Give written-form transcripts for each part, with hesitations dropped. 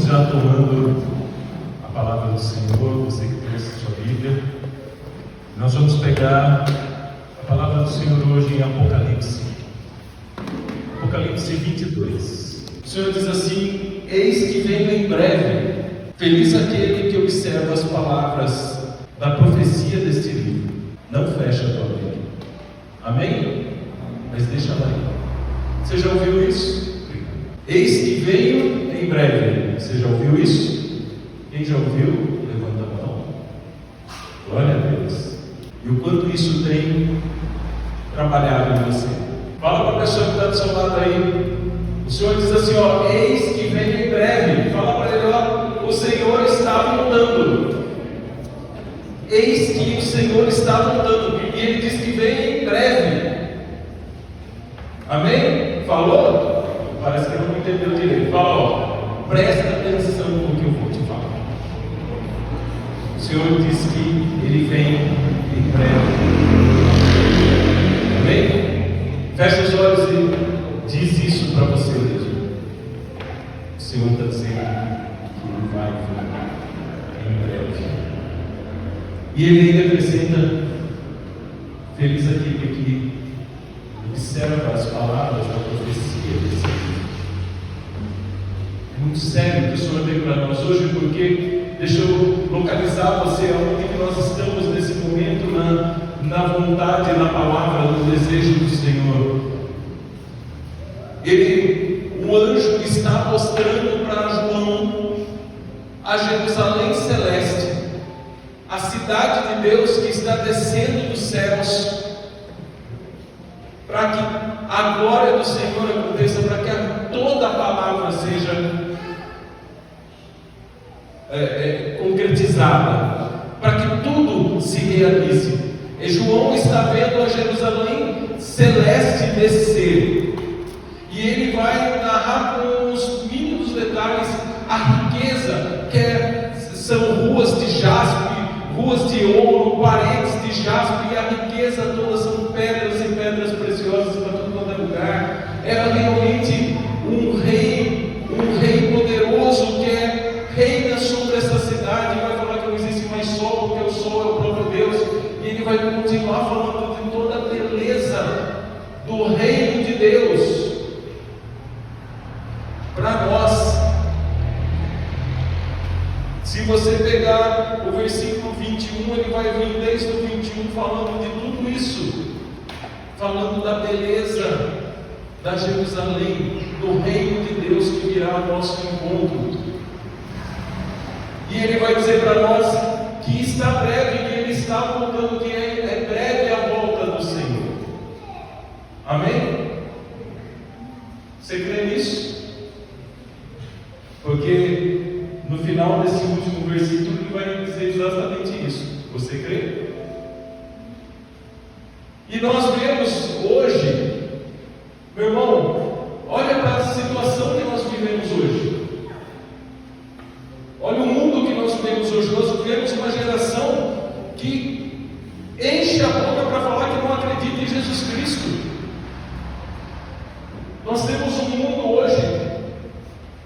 já tomando a palavra do Senhor, você que trouxe sua Bíblia, nós vamos pegar a palavra do Senhor hoje em Apocalipse 22. O Senhor diz assim: eis que venho em breve, feliz aquele que observa as palavras da profecia deste livro. Não fecha a tua Bíblia, amém? Mas deixa ela aí. Você já ouviu isso? Eis que venho em breve. Você já ouviu isso? Quem já ouviu, levanta a mão. Glória a Deus. E o quanto isso tem trabalhado em você. Fala para a pessoa que está do seu lado aí. O Senhor diz assim, ó: eis que venho em breve. Fala para ele, ó: o Senhor está voltando. Eis que o Senhor está voltando. E ele diz que vem em breve. Amém? Falou? Parece que não entendeu direito. Fala, ó, presta atenção no que eu vou te falar. O Senhor diz que Ele vem em breve. Amém? Fecha os olhos e diz isso para você mesmo. O Senhor está dizendo que Ele vai vir em breve. E Ele ainda acrescenta: feliz aquele que observa as palavras da profecia desse livro. Muito sério que o Senhor tem para nós hoje, porque deixa eu localizar você aonde que nós estamos nesse momento, na vontade, na palavra, no desejo do Senhor. O anjo está mostrando para João a Jerusalém celeste, a cidade de Deus que está descendo dos céus, para que a glória do Senhor aconteça, para que toda a palavra seja concretizada, para que tudo se realize. E João está vendo a Jerusalém celeste descer, e ele vai narrar com os mínimos detalhes a riqueza, são ruas de jaspe, ruas de ouro, paredes de jaspe, e a riqueza toda são pedras e pedras preciosas para todo quanto é lugar. Era realmente um rei poderoso que reina sobre essa cidade. Vai falar que não existe mais sol, porque o sol é o próprio Deus, e ele vai continuar falando de toda a beleza do reino de Deus para nós. Se você pegar o versículo 21, ele vai vir desde o 21 falando de tudo isso, falando da beleza da Jerusalém, do reino de Deus que virá ao nosso encontro. E ele vai dizer para nós que está breve, que ele está voltando, que é breve a volta do Senhor. Amém? Você crê nisso? Porque no final desse último versículo ele vai dizer exatamente isso. Você crê? E nós vemos hoje, meu irmão, olha para a situação que nós vivemos hoje. Olha o mundo que nós vivemos hoje. Nós vivemos uma geração que enche a boca para falar que não acredita em Jesus Cristo. Nós temos um mundo hoje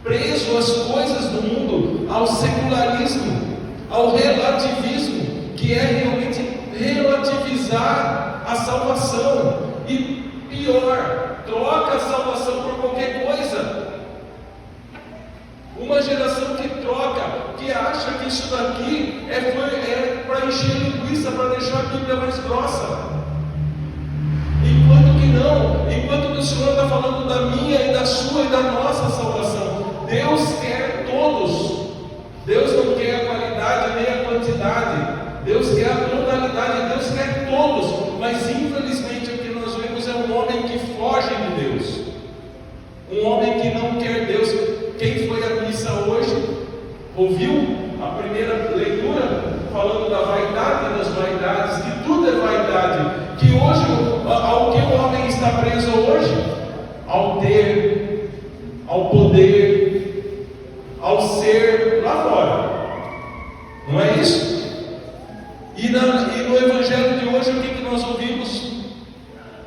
preso às coisas do mundo, ao secularismo, ao relativismo, que é realmente relativizar a salvação, e pior, troca a salvação por qualquer coisa. Uma geração que troca, que acha que isso daqui é para encher linguiça, para deixar a Bíblia mais grossa, enquanto que não, enquanto que o Senhor está falando da minha e da sua e da nossa salvação. Deus quer todos. Deus não quer a qualidade nem a quantidade. Deus quer a totalidade. Deus quer todos. Mas infelizmente o que nós vemos é um homem que foge de Deus, um homem que não quer Deus. Quem foi à missa hoje ouviu a primeira leitura falando da vaidade das vaidades, que tudo é vaidade, que hoje ao que o homem está preso hoje, ao ter, ao poder, ao ser lá fora. Não é isso? E no Evangelho de hoje, o que nós ouvimos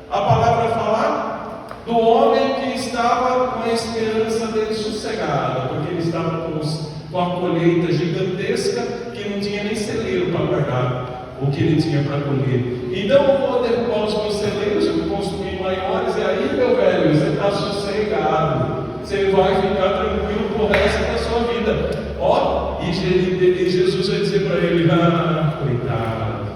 a palavra falar? Do homem que estava com a esperança dele sossegada, porque ele estava com os com a colheita gigantesca que não tinha nem celeiro para guardar o que ele tinha para colher. Então eu vou derrubar os meus celeiros, eu vou construir maiores, e aí, meu velho, você está sossegado, você vai ficar tranquilo pro resto da sua vida. Ó, e Jesus vai dizer para ele: coitado,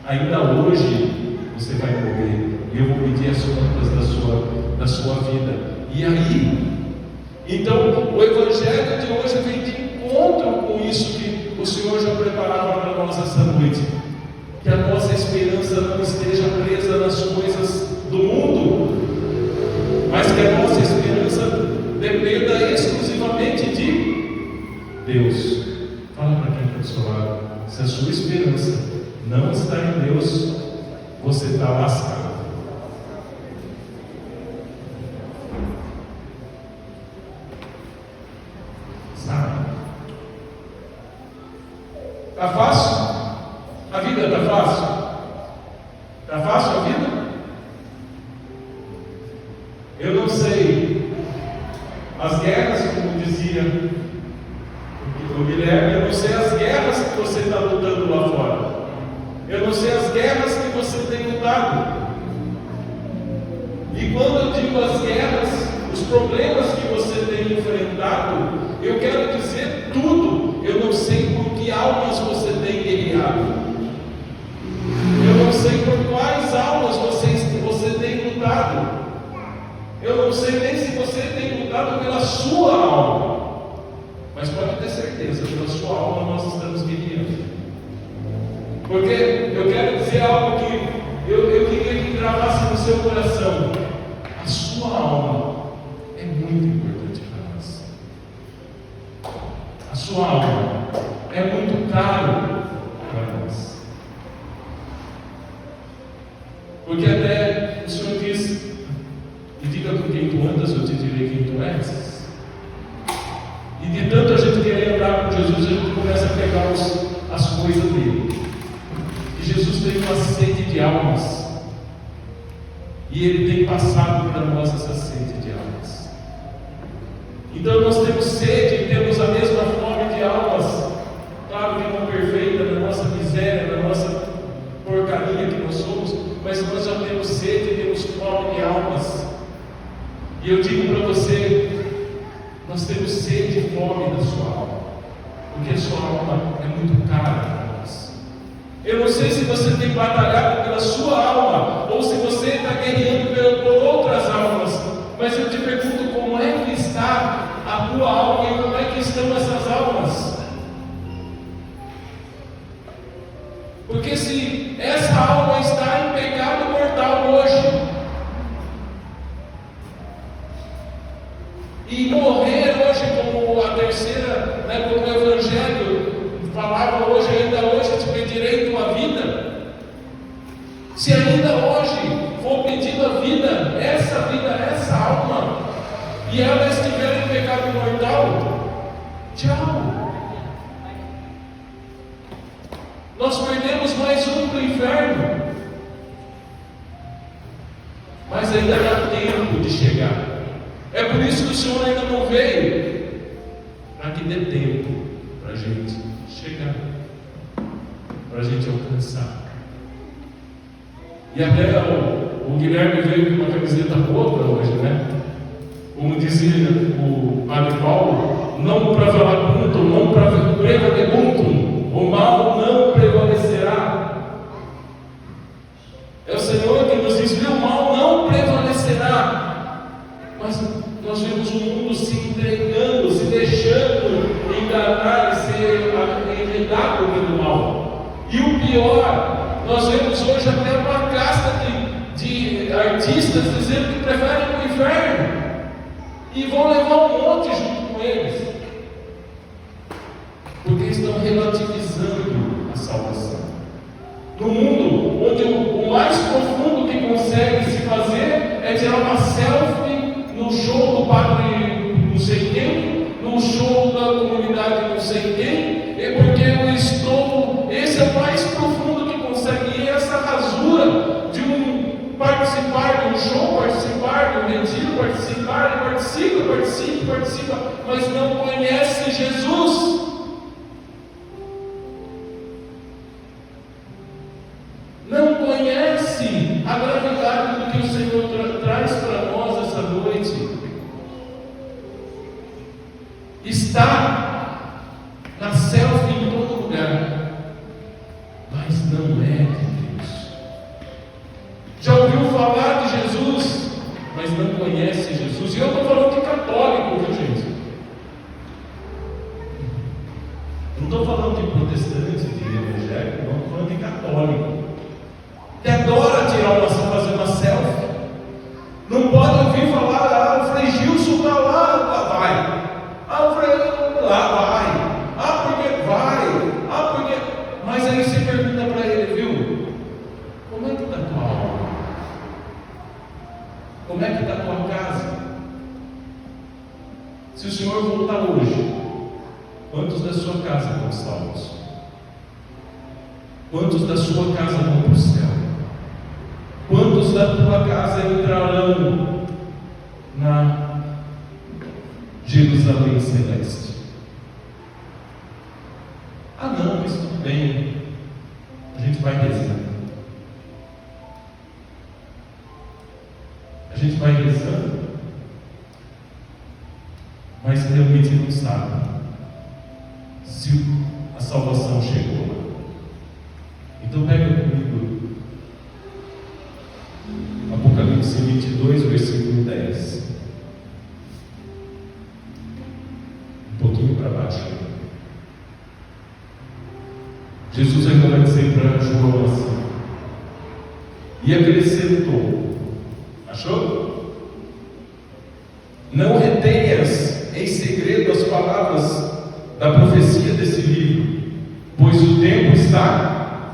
ainda hoje você vai morrer, e eu vou pedir as contas da sua vida. E aí, então, o Evangelho de hoje vem de encontro com isso que o Senhor já preparava para nós essa noite. Que a nossa esperança não esteja presa nas coisas do mundo, mas que a nossa esperança dependa exclusivamente de Deus. Fala para quem está do seu lado: se a sua esperança não está em Deus, você está lascado. Está fácil? A vida está fácil? Está fácil a vida? Eu não sei. As guerras, como dizia o Guilherme, eu não sei as guerras que você está lutando lá fora. Eu não sei as guerras que você tem lutado. E quando eu digo as guerras, os problemas que você tem enfrentado, eu quero dizer tudo. Eu não sei por que almas você tem guerreado. Eu não sei por quais almas você tem lutado. Eu não sei nem se você tem lutado pela sua alma. Mas pode ter certeza, pela sua alma nós estamos guerreando. Porque eu quero dizer algo que eu queria que gravasse no seu coração. A sua alma é muito importante para nós. A sua alma é muito caro para nós. Porque até o Senhor diz: e diga com quem tu andas, eu te direi quem tu és. E de tanto a gente querer andar com Jesus, a gente começa a pegar as coisas dele. E Jesus tem uma sede de almas. E Ele tem passado para nós essa sede de almas. Então nós temos sede e temos a mesma fome de almas. Claro que não perfeita, na nossa miséria, na nossa porcaria que nós somos, mas nós já temos sede e temos fome de almas. E eu digo para você, nós temos sede e fome da sua alma, porque a sua alma é muito cara para nós. Eu não sei se você tem batalhado pela sua alma, ou se você está guerreando por outras almas, mas eu te pergunto: como é que está a tua alma e como é que estão essas almas? Porque se essa alma está em pecado mortal hoje, e morrer hoje, como a terceira, como o Evangelho falava hoje, ainda hoje te pedirei tua vida. Se ainda hoje for pedido a vida, essa alma, e ela estiver em pecado mortal, tchau. Nós perdemos mais um para o inferno. Mas ainda dá tempo de chegar. É por isso que o Senhor ainda não veio, para que dê tempo para a gente chegar, para a gente alcançar. E até o Guilherme veio com uma camiseta boa para hoje, né? Como dizia o Padre Paulo: não prevalebuntum, não prevalebuntum, o mal não prevalecerá. É o Senhor que nos diz que o mal não prevalecerá. Mas nós vemos o mundo se entregando, se deixando enganar e ser enredado pelo mal. E o pior, nós vemos hoje até uma casta de artistas dizendo que preferem o inferno e vão levar um monte junto com eles, porque estão relativizando a salvação. No mundo onde o mais profundo que consegue se fazer é tirar uma selfie no show do padre não sei quem, no show da comunidade não sei quem, é porque eu estou. Esse é o mais profundo que consegue. E essa rasura de um participar de um show, participar de um retiro, participa, mas não conhece Jesus. Não conhece a gravidade do que o Senhor traz para nós essa noite. Está na selfie em todo lugar, mas não é de Deus. Já ouviu falar de Jesus, mas não conhece Jesus. E eu estou falando de católico, viu, gente? Não estou falando de protestante, de evangélico, não, estou falando de católico. Que adora fazer uma selfie. Não pode ouvir falar, o Frei Gilson está lá vai. O Frei lá vai. Porque vai. Porque. Mas aí você pergunta para ele, viu? Como é que está a tua alma? Como é que está a tua casa? Se o Senhor voltar hoje, quantos da sua casa estão salvos? Quantos da sua casa vão para o céu? Quantos da tua casa entrarão na Jerusalém Celeste? Não, mas tudo bem, a gente vai rezando. A gente vai rezando, mas realmente não sabe se a salvação chegou. Então pega comigo Apocalipse 22, versículo 10. Um pouquinho para baixo. Jesus ainda vai dizer para João assim: e acrescentou. Achou? Não retenhas em segredo as palavras da profecia desse livro, pois o tempo está.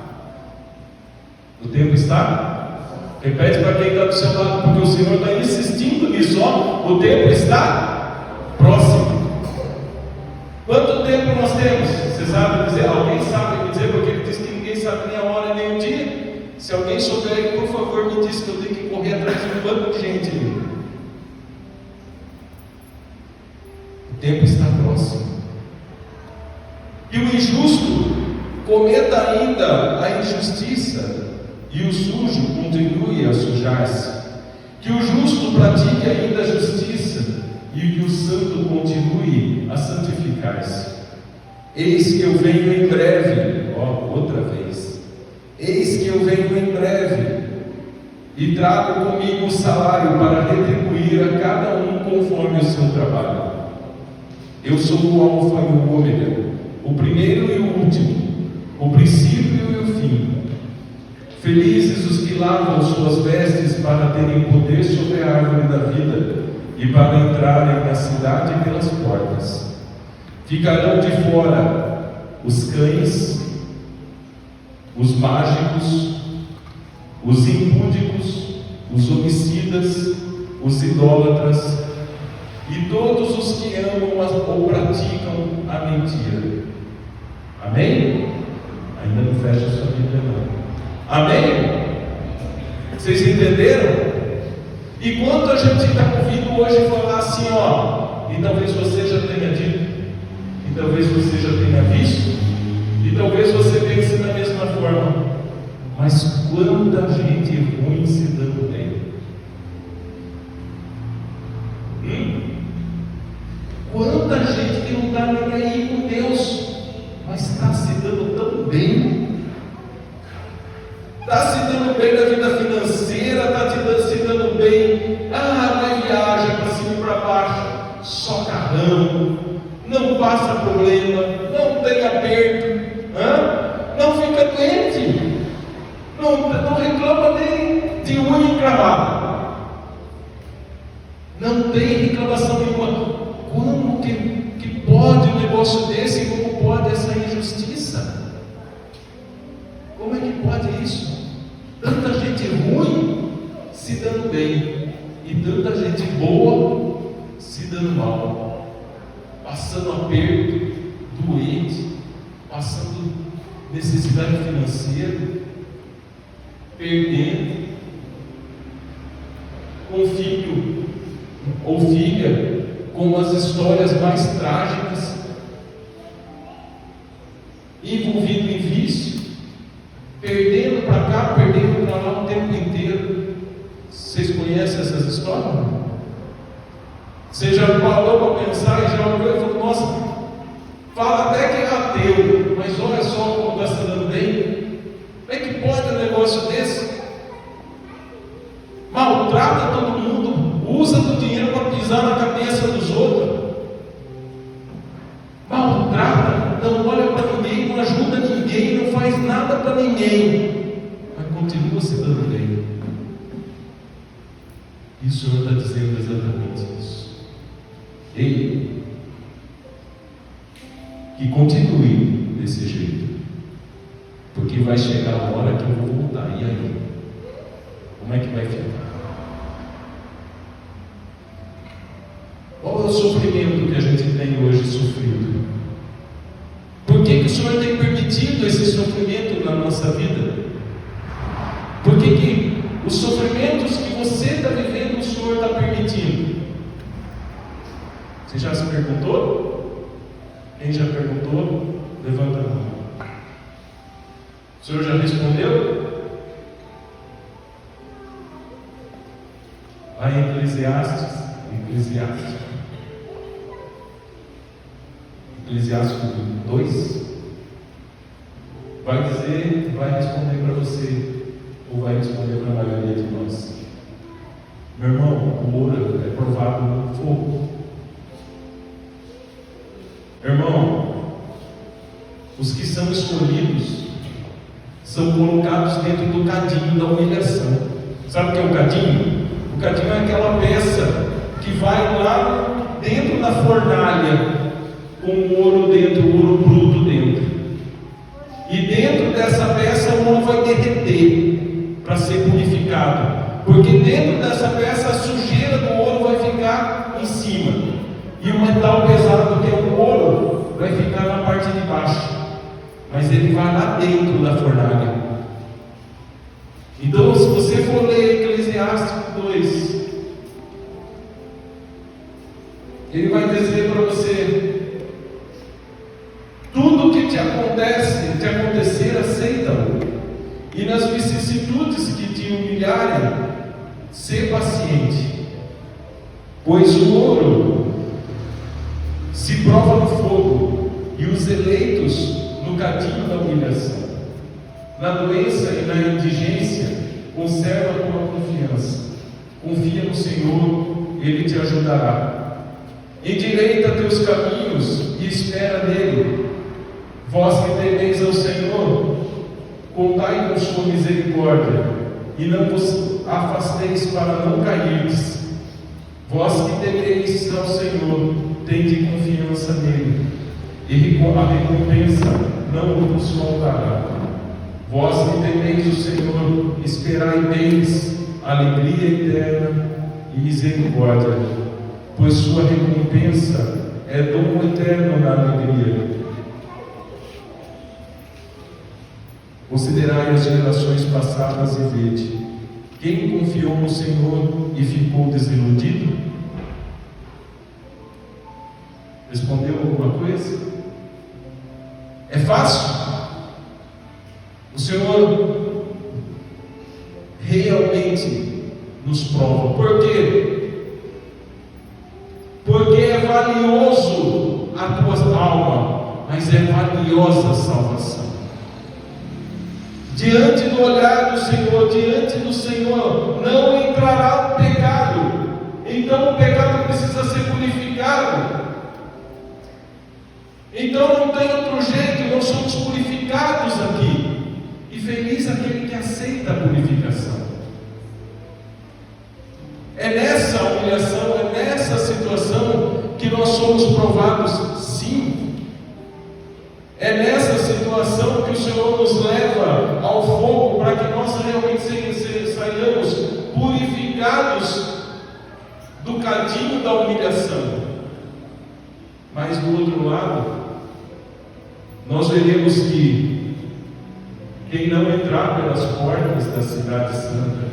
O tempo está? Repete para quem está do seu lado, porque o Senhor está insistindo nisso. O tempo está próximo. Quanto tempo nós temos? Você sabe dizer? Alguém sabe me dizer? Porque ele diz que ninguém sabe nem a hora nem o dia. Se alguém souber, por favor, me diz que eu tenho que correr atrás de um bando de gente ali. O tempo está próximo. E o injusto cometa ainda a injustiça, e o sujo continue a sujar-se. Que o justo pratique ainda a justiça, e que o santo continue a santificar-se. Eis que eu venho em breve. Outra vez. Eis que eu venho em breve, e trago comigo o salário para retribuir a cada um conforme o seu trabalho. Eu sou o Alfa e o Ômega, o primeiro e o último, o princípio e o fim. Felizes os que lavam suas vestes para terem poder sobre a árvore da vida e para entrarem na cidade pelas portas. Ficarão de fora os cães, os mágicos, os impúdicos, os homicidas, os idólatras e todos os que amam ou praticam a mentira. Amém? Ainda não fecha a sua Bíblia não. Amém? Vocês entenderam? E quanto a gente está ouvindo hoje falar assim, e talvez você já tenha dito, e talvez você já tenha visto, e talvez você pense da mesma forma, mas quanta gente ruim se dando bem. Quanta gente que não está nem aí com Deus, mas está se dando tão bem. Está se dando bem na vida financeira, está se dando bem. Vai viaja para cima e para baixo, só carrão, não passa problema, não tem aperto, não fica doente, não reclama nem de unha encravada, não tem reclamação nenhuma. Como que pode um negócio desse? Como pode essa injustiça? Como é que pode isso? Tanta gente ruim se dando bem e tanta gente boa se dando mal, passando aperto, doente, passando necessidade financeira, perdendo, com filho ou filha com as histórias mais trágicas, envolvido em vício, perdendo para cá, perdendo para lá o tempo inteiro. Vocês conhecem essas histórias? Você já parou para pensar e já olhou e falou: nossa, fala até que é ateu, mas olha só como está se dando bem. Como é que pode um negócio desse? Maltrata todo mundo, usa do dinheiro para pisar na cabeça dos outros, maltrata, não olha para ninguém, não ajuda ninguém, não faz nada para ninguém, mas continua se dando bem. E o Senhor está dizendo exatamente isso. Ei, que continue desse jeito, porque vai chegar a hora que eu vou voltar. E aí? Como é que vai ficar? Qual é o sofrimento que a gente tem hoje sofrido? Por que o Senhor tem permitido esse sofrimento na nossa vida? Por que os sofrimentos que você está vivendo, o Senhor está permitindo? Você já se perguntou? Quem já perguntou, levanta a mão. O Senhor já respondeu? Lá em Eclesiastes 2, vai dizer, vai responder para você, ou vai responder para a maioria de nós: meu irmão, o ouro é provado no fogo. Meu irmão, os que são escolhidos são colocados dentro do cadinho da humilhação. Sabe o que é o cadinho? O cadinho é aquela peça que vai lá dentro da fornalha com o ouro dentro, o ouro bruto dentro. E dentro dessa peça o ouro vai derreter para ser purificado, porque dentro dessa peça a sujeira do ouro vai ficar em cima, e o metal pesado, que é o ouro, vai ficar na parte de baixo, mas ele vai lá dentro da fornalha. Então, se você for ler Eclesiastes 2, ele vai dizer para você: tudo que te acontecer, aceita-o, e nas vicissitudes que te humilharem, ser paciente, pois o ouro se prova no fogo, e os eleitos no cadinho da humilhação. Na doença e na indigência, conserva tua confiança. Confia no Senhor, Ele te ajudará. Endireita teus caminhos e espera nele. Vós que temeis ao Senhor, contai com sua misericórdia, e não vos afasteis para não cairdes. Vós que temeis ao Senhor, tende confiança nele, e a recompensa não vos faltará. Vós que temeis o Senhor, esperai bens, alegria eterna e misericórdia, pois sua recompensa é dom eterno na alegria. Considerai as gerações passadas e vede: quem confiou no Senhor e ficou desiludido? Respondeu alguma coisa? É fácil? O Senhor realmente nos prova. Por quê? Porque é valioso a tua alma, mas é valiosa a salvação. Diante do olhar do Senhor, não entrará o pecado. Então o pecado precisa ser purificado. Então não tem outro jeito, nós somos purificados aqui. E feliz aquele que aceita a purificação. É nessa humilhação, é nessa situação que nós somos provados, sim. É nessa situação que o Senhor nos leva ao fogo, para que nós realmente saiamos purificados do cadinho da humilhação. Mas do outro lado, nós veremos que quem não entrar pelas portas da cidade santa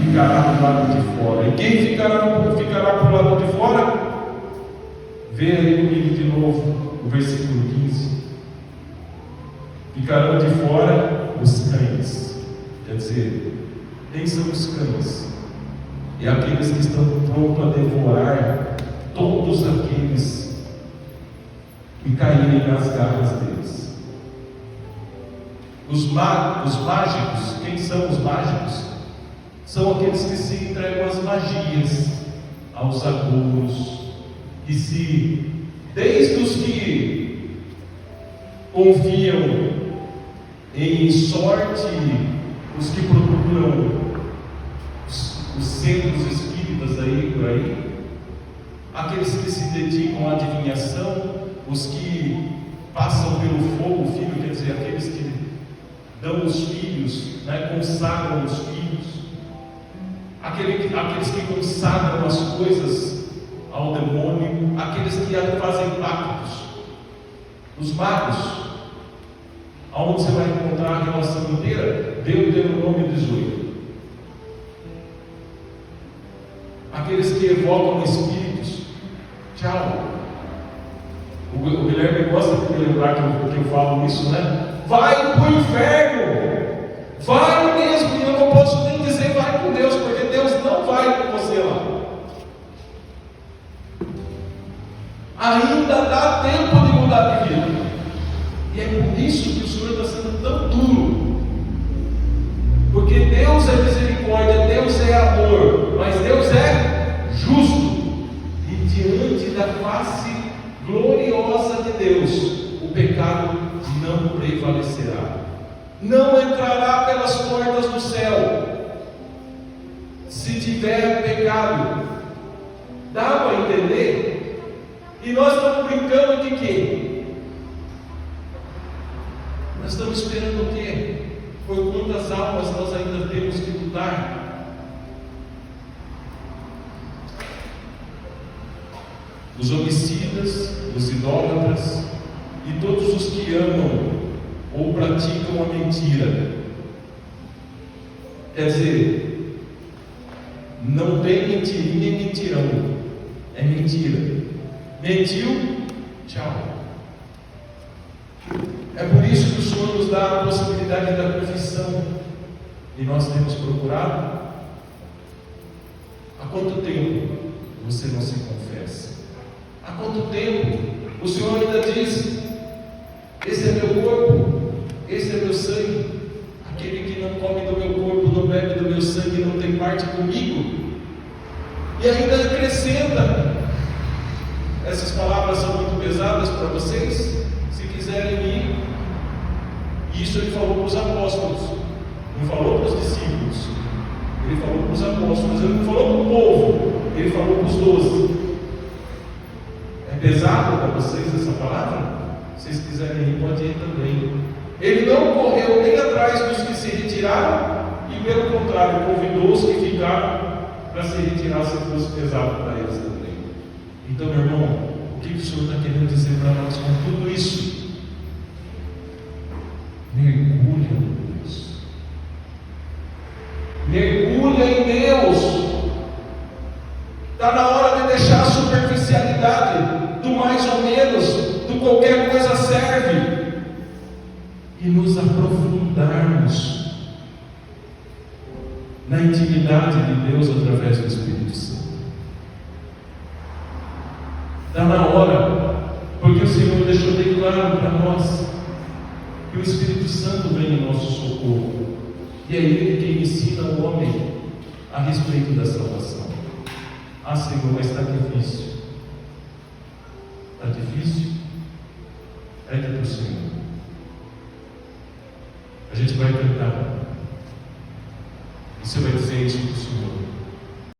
ficará do lado de fora. E quem ficará para o lado de fora? Vê aí comigo de novo o versículo 15. Ficarão de fora os cães. Quer dizer, quem são os cães? E aqueles que estão prontos a devorar todos aqueles que caírem nas garras deles. Os mágicos, quem são os mágicos? São aqueles que se entregam às magias, aos agouros, que desde os que confiam em sorte, os que procuram os centros espíritas aí por aí, aqueles que se dedicam à adivinhação, os que passam pelo fogo, o filho, quer dizer, aqueles que dão os filhos, né, consagram os filhos, aqueles que consagram as coisas ao demônio, aqueles que fazem pactos, os magos, aonde você vai encontrar a relação inteira, Deuteronômio 18. Aqueles que evocam espíritos, tchau. O Guilherme gosta de me lembrar que eu falo isso, né? Vai para o inferno, vai mesmo, e eu não posso nem dizer vai com Deus, porque Deus não vai com você lá. Ainda dá tempo de mudar de vida, e é por isso que o Senhor está sendo tão duro, porque Deus é misericórdia, Deus é amor, mas Deus é justo, e diante da face gloriosa de Deus, o pecado não prevalecerá, não entrará pelas portas do céu. Se tiver pecado, dá para entender? E nós estamos brincando de quê? Nós estamos esperando o quê? Por quantas almas nós ainda temos que lutar? Os homicidas, os idólatras e todos os que amam ou praticam a mentira. Quer dizer, não tem mentirinha e mentirão, é mentira. Mentiu, tchau. É por isso que o Senhor nos dá a possibilidade da confissão, e nós temos procurado. Há quanto tempo você não se confessa? Há quanto tempo o Senhor ainda diz: esse é meu corpo, esse é meu sangue, aquele que não come do meu corpo, não bebe do meu sangue, não tem parte comigo? E ainda acrescenta, essas palavras são muito pesadas para vocês, se quiserem ir. Isso ele falou para os apóstolos, não falou para os discípulos, ele falou para os apóstolos, ele não falou para o povo, ele falou para os 12. É pesado para vocês essa palavra? Se vocês quiserem ir, pode ir também. Ele não correu nem atrás dos que se retiraram, e pelo contrário, convidou os que ficaram para se retirar se fosse pesado para eles também. Então, meu irmão, o que o Senhor está querendo dizer para nós com tudo isso? Mergulha em Deus. Mergulha em Deus. Está na hora de deixar a superficialidade do mais ou menos, do qualquer coisa serve, e nos aprofundarmos na intimidade de Deus através do Espírito Santo. Está na hora, porque o Senhor deixou bem claro para nós que o Espírito Santo vem em nosso socorro, e é Ele quem ensina o homem a respeito da salvação. Ah, Senhor, mas está difícil. Está difícil? Pede para o Senhor. A gente vai tentar. E você vai dizer isso para o Senhor.